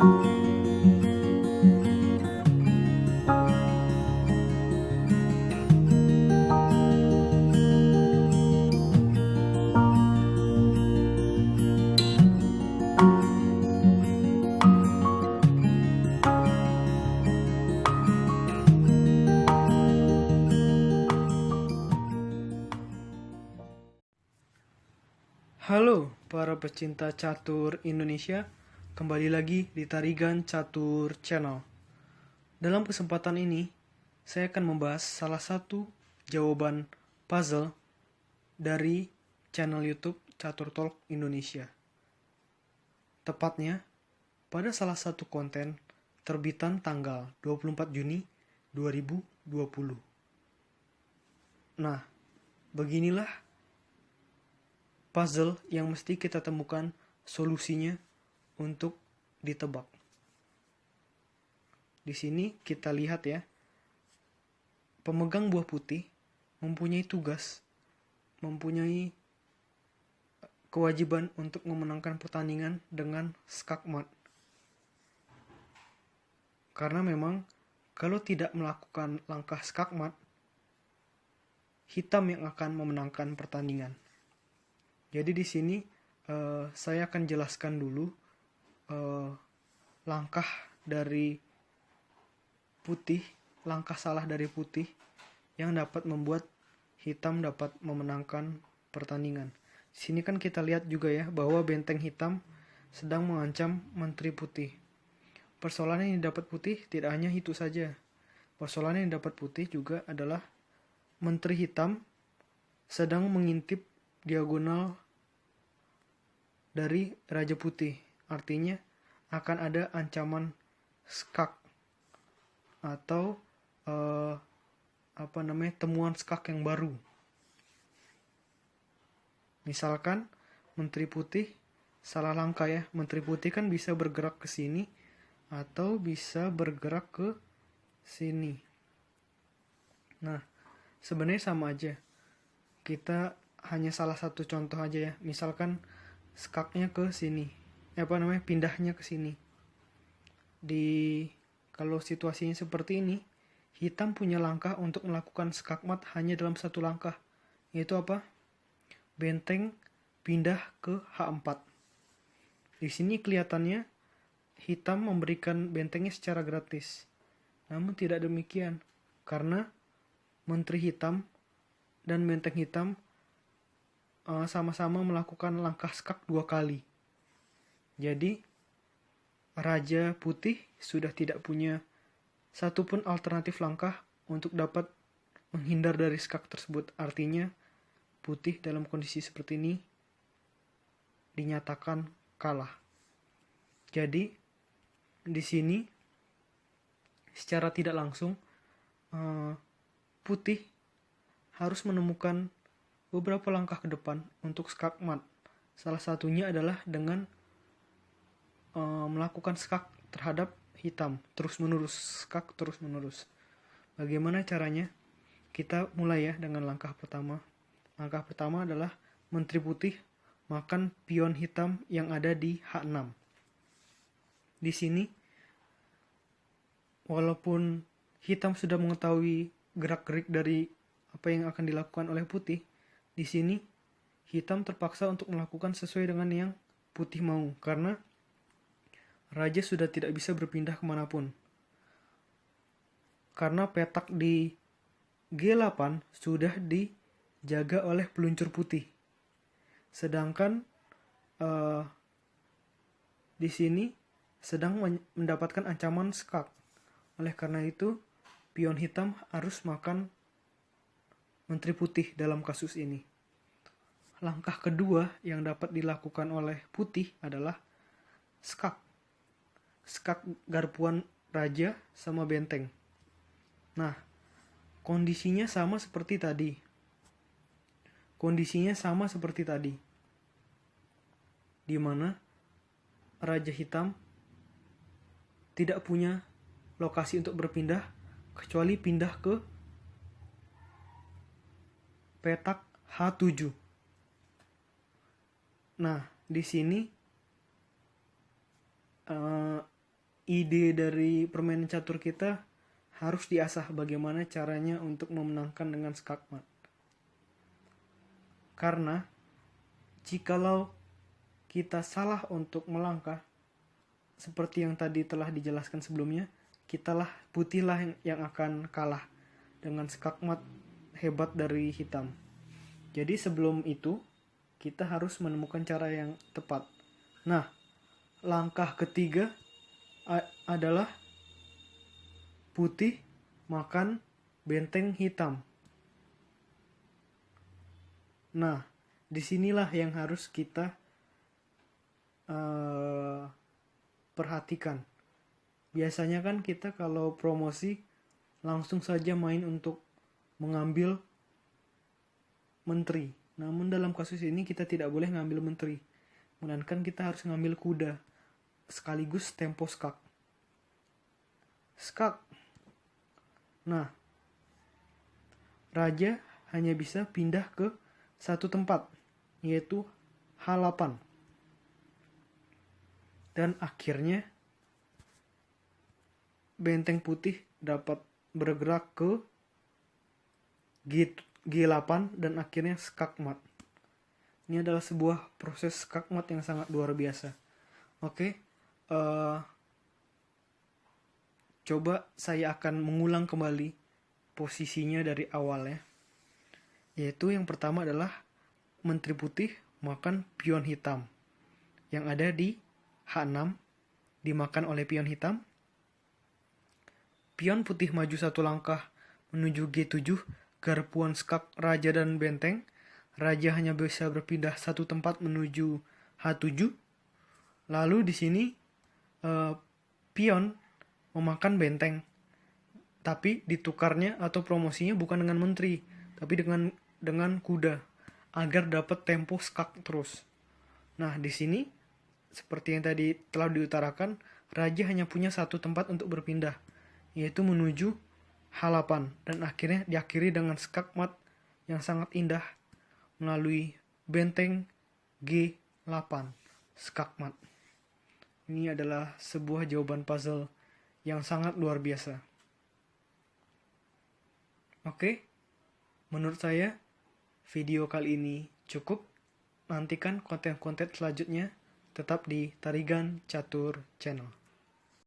Halo para pecinta catur Indonesia, kembali lagi di Tarigan Catur Channel. Dalam kesempatan ini, saya akan membahas salah satu jawaban puzzle dari channel YouTube Catur Talk Indonesia. Tepatnya, pada salah satu konten terbitan tanggal 24 Juni 2020. Nah, beginilah puzzle yang mesti kita temukan solusinya untuk ditebak. Di sini kita lihat ya, pemegang buah putih mempunyai tugas, mempunyai kewajiban untuk memenangkan pertandingan dengan skakmat. Karena memang kalau tidak melakukan langkah skakmat, hitam yang akan memenangkan pertandingan. Jadi di sini saya akan jelaskan dulu langkah dari putih, langkah salah dari putih yang dapat membuat hitam dapat memenangkan pertandingan. Di sini kan kita lihat juga ya bahwa benteng hitam sedang mengancam menteri putih. Persoalan yang didapat putih tidak hanya itu saja. Persoalan yang didapat putih juga adalah menteri hitam sedang mengintip diagonal dari Raja Putih. Artinya akan ada ancaman skak atau temuan skak yang baru. Misalkan Menteri Putih salah langkah ya. Menteri Putih kan bisa bergerak ke sini atau bisa bergerak ke sini. Nah, sebenarnya sama aja. Kita hanya salah satu contoh aja ya. Misalkan skaknya ke sini. Pindahnya ke sini. Kalau situasinya seperti ini, hitam punya langkah untuk melakukan skakmat hanya dalam satu langkah. Yaitu apa? Benteng pindah ke H4. Di sini kelihatannya hitam memberikan bentengnya secara gratis. Namun tidak demikian. Karena menteri hitam dan benteng hitam sama-sama melakukan langkah skak 2 kali. Jadi, Raja Putih sudah tidak punya satupun alternatif langkah untuk dapat menghindar dari skak tersebut. Artinya, Putih dalam kondisi seperti ini dinyatakan kalah. Jadi, di sini secara tidak langsung Putih harus menemukan beberapa langkah ke depan untuk skakmat. Salah satunya adalah dengan melakukan skak terhadap hitam terus-menerus. Bagaimana caranya? Kita mulai ya dengan langkah pertama. Langkah pertama adalah Menteri Putih makan pion hitam yang ada di H6. Di sini, walaupun hitam sudah mengetahui gerak-gerik dari apa yang akan dilakukan oleh putih, di sini hitam terpaksa untuk melakukan sesuai dengan yang putih mau, karena raja sudah tidak bisa berpindah kemanapun. Karena petak di G8 sudah dijaga oleh peluncur putih. Sedangkan di sini sedang mendapatkan ancaman skak. Oleh karena itu, pion hitam harus makan Menteri Putih dalam kasus ini. Langkah kedua yang dapat dilakukan oleh putih adalah skak. Skak garpuan raja sama benteng. Nah, kondisinya sama seperti tadi. Di mana raja hitam tidak punya lokasi untuk berpindah kecuali pindah ke petak H7. Nah, di sini ide dari permainan catur kita harus diasah bagaimana caranya untuk memenangkan dengan skakmat. Karena jikalau kita salah untuk melangkah, seperti yang tadi telah dijelaskan sebelumnya, putihlah yang akan kalah dengan skakmat hebat dari hitam. Jadi sebelum itu, kita harus menemukan cara yang tepat. Nah, langkah ketiga adalah putih makan benteng hitam. Nah, disinilah yang harus kita perhatikan. Biasanya kan kita kalau promosi langsung saja main untuk mengambil menteri. Namun dalam kasus ini kita tidak boleh ngambil menteri, melainkan kita harus ngambil kuda sekaligus tempo skak. Skak. Nah, raja hanya bisa pindah ke satu tempat, yaitu H8. Dan akhirnya benteng putih dapat bergerak ke G8 dan akhirnya skakmat. Ini adalah sebuah proses skakmat yang sangat luar biasa. Oke, coba saya akan mengulang kembali posisinya dari awal ya. Yaitu yang pertama adalah menteri putih makan pion hitam yang ada di H6 dimakan oleh pion hitam. Pion putih maju satu langkah menuju G7, garpuan skak raja dan benteng. Raja hanya bisa berpindah satu tempat menuju H7. Lalu di sini pion memakan benteng, tapi ditukarnya atau promosinya bukan dengan menteri, tapi dengan kuda agar dapat tempo skak terus. Nah, di sini seperti yang tadi telah diutarakan, raja hanya punya satu tempat untuk berpindah, yaitu menuju H8 dan akhirnya diakhiri dengan skakmat yang sangat indah melalui benteng G8 skakmat. Ini adalah sebuah jawaban puzzle yang sangat luar biasa. Oke, menurut saya video kali ini cukup. Nantikan konten-konten selanjutnya tetap di Tarigan Catur Channel.